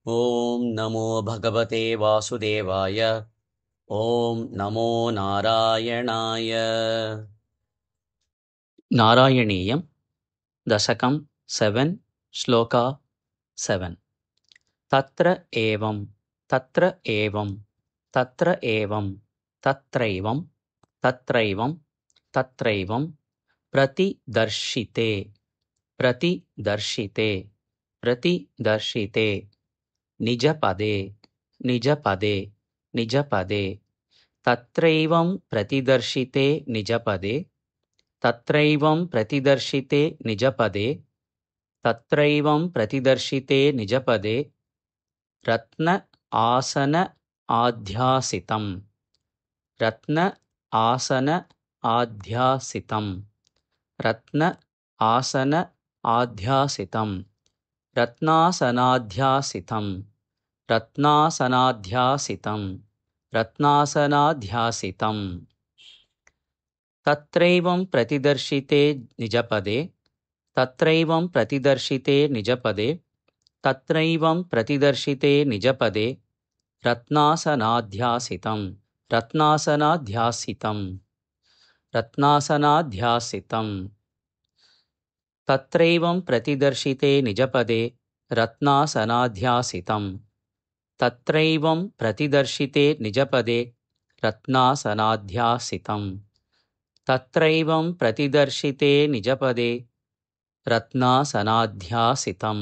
ॐ नमो भगवते वासुदेवाय। ॐ नमो नारायणाय। नारायणीयं दशकं 7 श्लोका 7। तत्र एवं तत्र एवं तत्र एवं तत्रैवं तत्रैवं तत्रैवं प्रतिदर्शिते प्रतिदर्शिते प्रतिदर्शिते निजपदे निजपदे निजपदे तत्रैवं प्रतिदर्शिते निजपदे तत्रैवं प्रतिदर्शिते निजपदे तत्रैवं प्रतिदर्शिते निजपदे रत्न आसन आध्यासितं रत्न आसन आध्यासितं रत्न आसन आध्यासितं रत्नासनाध्यासितं रत्नासनाध्यासितं रत्नासनाध्यासितं तत्रैवं प्रतिदर्शिते निजपदे तत्रैवं प्रतिदर्शिते निजपदे तत्रैवं प्रतिदर्शिते निजपदे रत्नासनाध्यासितं रत्नासनाध्यासितं रत्नासनाध्यासितं तत्रैवं प्रतिदर्शिते निजपदे रत्नासनाध्यासितं तत्रैवं प्रतिदर्शिते निजपदे रत्नासनाध्यासितं तत्रैवं प्रतिदर्शिते निजपदे रत्नासनाध्यासितं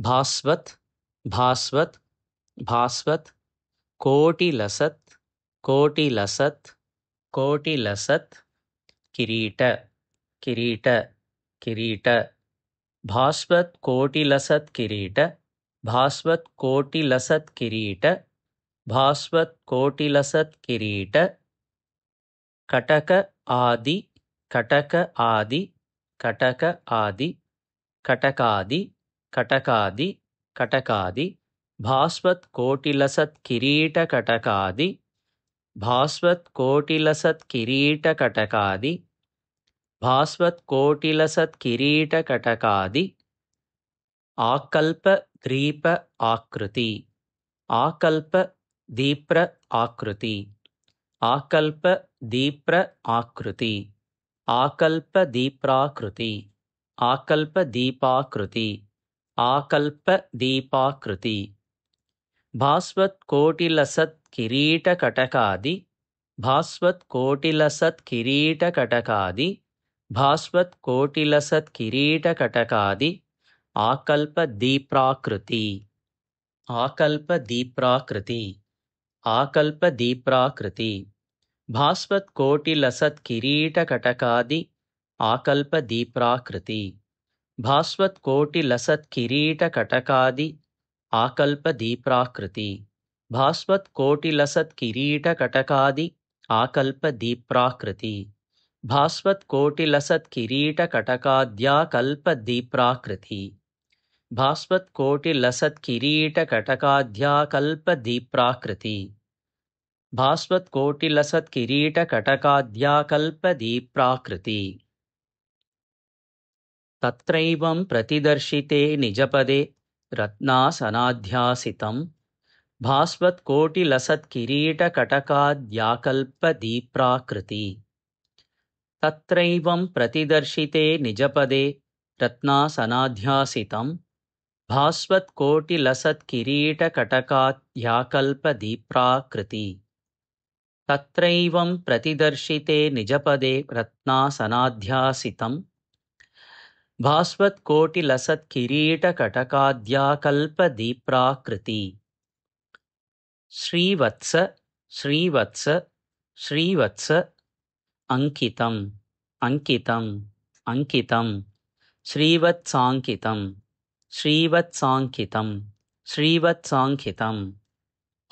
भास्वत् भास्वत् भास्वत् कोटिलसत् कोटिलसत् कोटिलसत् किरीट किरीट किरीट भास्वत् कोटिलसत् किरीट भास्वत् कोटिलसत् किरीट भास्वत् कोटिलसत् किरीट कटक आदि कटक आदि कटक आदि कटकादि कटकादि कटकादि भास्वत् कोटिलसत् किरीट कटकादि भास्वत् कोटिलसत् किरीट कटकादि भास्वत् कोटिलसत् किरीट कटकादि आकल्प द्वीप आकृति आकल्प दीप्र आकृति आकल्प दीप्र आकृति आकल्प दीप्राकृति आकल्प दीपाकृति आकल्प दीपाकृति भास्वत् कोटिलसत् किरीट कटकादि भास्वत् कोटिलसत् किरीट कटकादि भास्वत् कोटिलसत् किरीट कटकादि आकल्प दीप्राकृति आकल्प दीप्राकृति आकल्प दीप्राकृति भास्वत् कोटिलसत् किरीट कटकादि आकल्प दीप्राकृति भास्वत् कोटिलसत् किरीट कटकादि आकल्प दीप्राकृति भास्वत् कोटिलसत् किरीट कटकादि आकल्प दीप्राकृति भास्वत् कोटिलसत् किरीट कटकाद्याकल्प दीप्राकृति भास्वत् कोटिलसत् किरीट कटकाद्याकल्प दीप्राकृति भास्वत् कोटिलसत् किरीट कटकाद्याकल्प दीप्राकृति तत्रैवं प्रतिदर्शिते निजपदे रत्नासनाध्यासितं भास्वत् कोटिलसत् किरीट कटकाद्याकल्प दीप्राकृति तत्रैवं प्रतिदर्शिते निजपदे रत्नासनाध्यासितं भास्वत् कोटिलसत् किरीट कटकाद्याकल्प दीप्राकृति तत्रैवं प्रतिदर्शिते निजपदे रत्नासनाध्यासितं भास्वत् कोटिलसत् किरीट कटकाद्याकल्प दीप्राकृति श्रीवत्स श्रीवत्स श्रीवत्स अंकितम् अंकितम् अंकितं श्रीवत्सांकितं श्रीवत्सांकितं श्रीवत्सांकितम्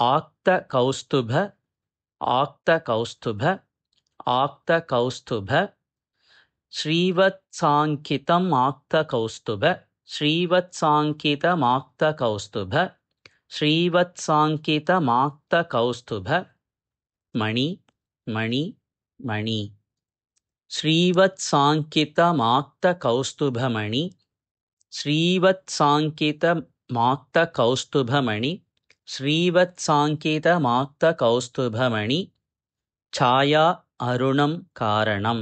आक्तकौस्तुभ आक्तकौस्तुभ आक्तकौस्तुभ श्रीवत्सांकितम् आक्तकौस्तुभ श्रीवत्सांकितमाक्तकौस्तुभ श्रीवत्सांकितमाक्तकौस्तुभ मणि मणि मणि श्रीवत्साङ्कितमाक्तकौस्तुभमणि श्रीवत्साङ्कितमाक्तकौस्तुभमणि श्रीवत्साङ्कितमाक्तकौस्तुभमणि छाया अरुणं कारणं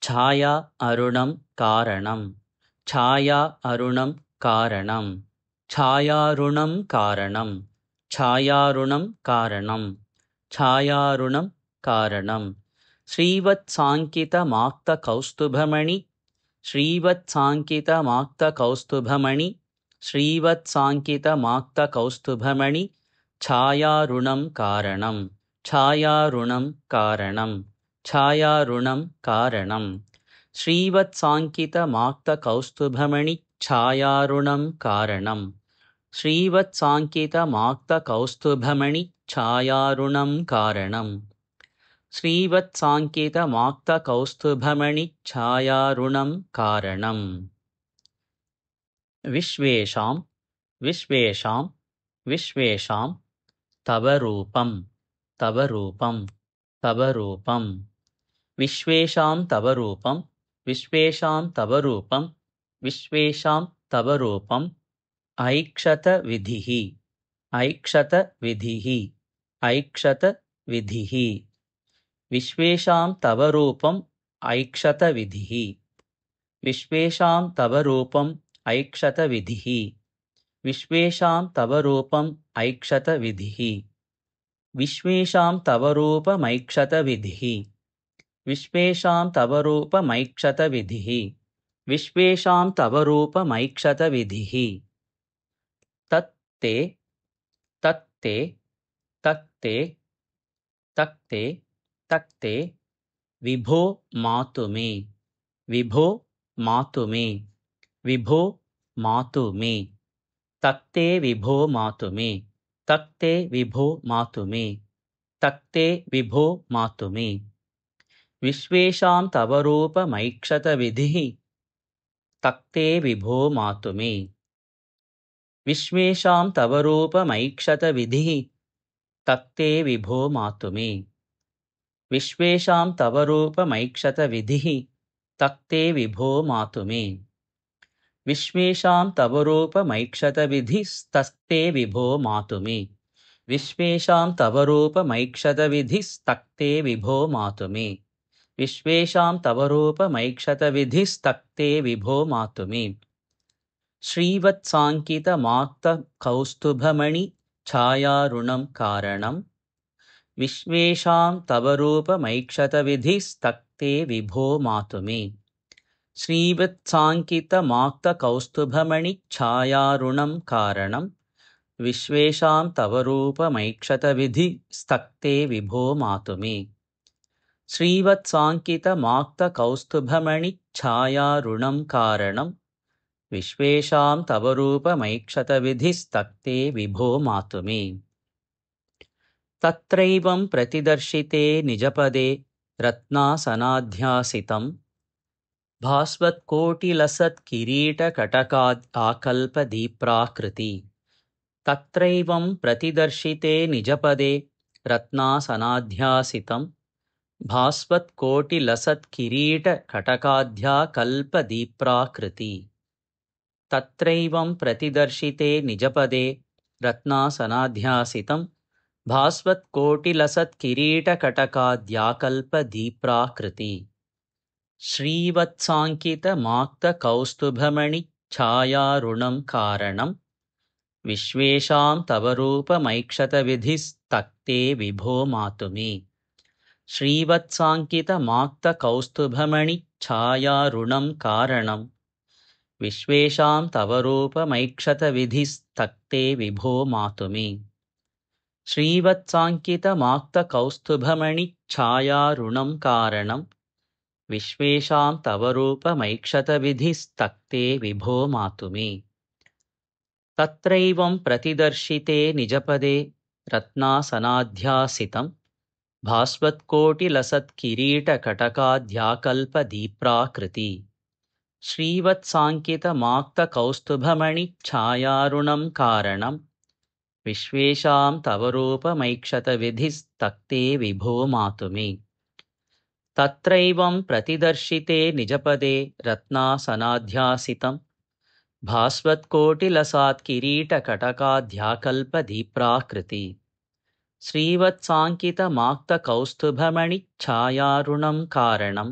छाया अरुणं कारणं छाया अरुणं कारणं छायारुणं कारणं छायारुणं कारणं छायारुणं कारणं श्रीवत्साङ्कितमाक्तकौस्तुभमणि श्रीवत्साङ्कितमाक्तकौस्तुभमणि श्रीवत्साङ्कितमाक्तकौस्तुभमणि छायारुणं कारणं छायारुणं कारणं छायारुणं कारणं श्रीवत्साङ्कितमाक्तकौस्तुभमणि छायारुणं कारणं श्रीवत्साङ्कितमाक्तकौस्तुभमणि छायारुणं कारणं श्रीवत्साङ्कितमाक्तकौस्तुभमणि छायारुणं कारणम् विश्वेषां विश्वेषां विश्वेषां तव रूपं तव रूपं तव रूपं विश्वेषां तव रूपं विश्वेषां तव रूपं विश्वेषां तव रूपम् ऐक्षत विधिः ऐक्षत विधिः ऐक्षत विधिः विश्वेषां तव रूपम् ऐक्षत विधिः विश्वेषां तव रूपम् ऐक्षत विधिः विश्वेषां तव रूपम् ऐक्षत विधिः विश्वेषां तव रूपमैक्षत विधिः विश्वेषां तव रूपमैक्षत विधिः विश्वेषां तव रूपमैक्षत विधिः तत्ते तत्ते तत्ते तक्ते तक्ते विभो मातु मे विभो मातु मे विभो मातु मे तक्ते विभो मातु मे तक्ते विभो मातु मे तक्ते विभो मातु मे विश्वेषां तव रूपमैक्षत विधिः तक्ते विभो मातु मे विश्वेषां तव रूपमैक्षत विधिः तक्ते विभो मातु मे विश्वेषां तव रूपमैक्षत विधिः तक्ते विभो मातु मे विश्वेषां तव रूपमैक्षत विधिस्तस्ते विभो मातु मे विश्वेषां तव रूपमैक्षत विधिस्तक्ते विभो मातु मे विश्वेषां तव रूपमैक्षत विधिस्तक्ते विभो मातु मे श्रीवत्साङ्कितमाक्तकौस्तुभमणि छायारुणं कारणं विश्वेषां तव रूपमैक्षत विधिस्तक्ते विभो मातु मे श्रीवत्साङ्कितमाक्तकौस्तुभमणि छायारुणं कारणं विश्वेषां तव रूपमैक्षत विधिस्तक्ते विभो मातु मे श्रीवत्साङ्कितमाक्तकौस्तुभमणि छायारुणं कारणं विश्वेषां तव रूपमैक्षत विधिस्तक्ते विभो मातु मे तत्रैवं प्रतिदर्शिते निजपदे रत्नासनाध्यासितं भास्वत्कोटिलसत्किरीटकटकाकल्पदीप्राकृति तत्रैवं प्रतिदर्शिते निजपदे रत्नासनाध्यासितं भास्वत्कोटिलसत्किरीटकटकाध्याकल्पदीप्राकृति तत्रैवं प्रतिदर्शिते निजपदे रत्नासनाध्यासितं भास्वत्कोटिलसत्किरीटकटकाद्याकल्पदीप्राकृति श्रीवत्साङ्कितमाक्तकौस्तुभमणि छायारुणं कारणं विश्वेषां तव रूपमैक्षत विधिस्तक्ते विभो मातु मे श्रीवत्साङ्कितमाक्तकौस्तुभमणि छायारुणं कारणं विश्वेषां तव रूपमैक्षत विधिस्तक्ते विभो मातु मे श्रीवत्साङ्कितमाक्तकौस्तुभमणि छायारुणं कारणं विश्वेषां तव रूपमैक्षत विधिस्तक्ते विभो मातु मे तत्रैवं प्रतिदर्शिते निजपदे रत्नासनाध्यासितं भास्वत्कोटिलसत्किरीटकटकाद्याकल्पदीप्राकृति श्रीवत्साङ्कितमाक्तकौस्तुभमणि छायारुणं कारणं विश्वेषां तव रूपमैक्षत विधिस्तक्ते विभो मातु मे तत्रैवं प्रतिदर्शिते निजपदे रत्नासनाध्यासितं भास्वत्कोटिलसात्किरीटकटकाध्याकल्पदीप्राकृति श्रीवत्साङ्कितमाक्तकौस्तुभमणिच्छायारुणं कारणं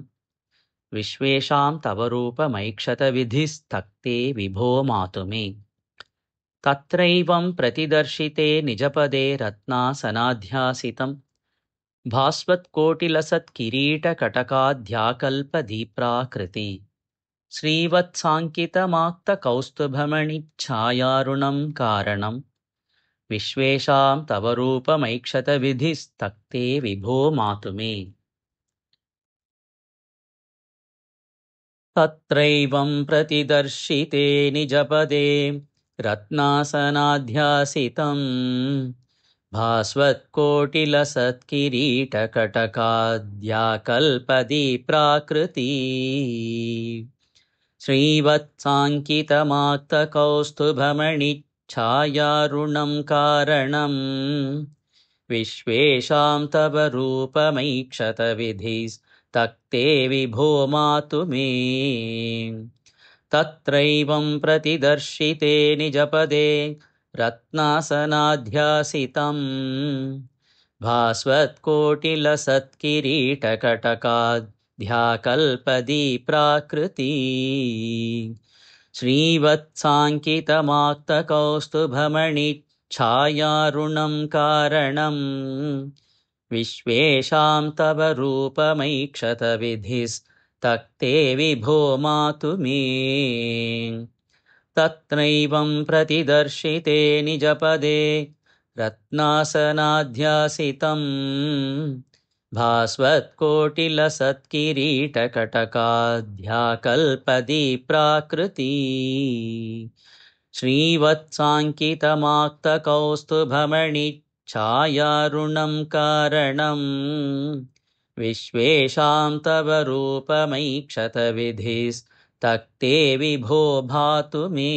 विश्वेषां तव रूपमैक्षतविधिस्तक्ते विभो मातु मे। तत्रैवं प्रतिदर्शिते निजपदे रत्नासनाध्यासितं भास्वत्कोटिलसत्किरीटकटकाध्याकल्पदीप्राकृति श्रीवत्साङ्कितमाक्तकौस्तुभमणिच्छायारुणं कारणं विश्वेषां तव रूपमैक्षतविधिस्तक्ते विभो मातु मे। तत्रैवं प्रतिदर्शिते निजपदे रत्नासनाध्यासितं भास्वत्कोटिलसत्किरीटकटकाद्याकल्पदीप्राकृति श्रीवत्साङ्कितमाक्तकौस्तुभमणिच्छायारुणं कारणं विश्वेषां तव रूपमैक्षतविधिस्तक्ते विभो मातु मे। तत्रैवं प्रतिदर्शिते निजपदे रत्नासनाध्यासितं भास्वत्कोटिलसत्किरीटकटकाध्याकल्पदीप्राकृति श्रीवत्साङ्कितमाक्तकौस्तुभमणिच्छायारुणं कारणं विश्वेषां तव रूपमैक्षतविधिस्तक्ते विभो मातु मे। तत्रैवं प्रतिदर्शिते निजपदे रत्नासनाध्यासितं भास्वत्कोटिलसत्किरीटकटकाध्याकल्पदीप्राकृति श्रीवत्साङ्कितमाक्तकौस्तुभमणिच्छायारुणं कारणं विश्वेषां तव रूपमैक्षतविधिस्तक्ते विभो भातु मे।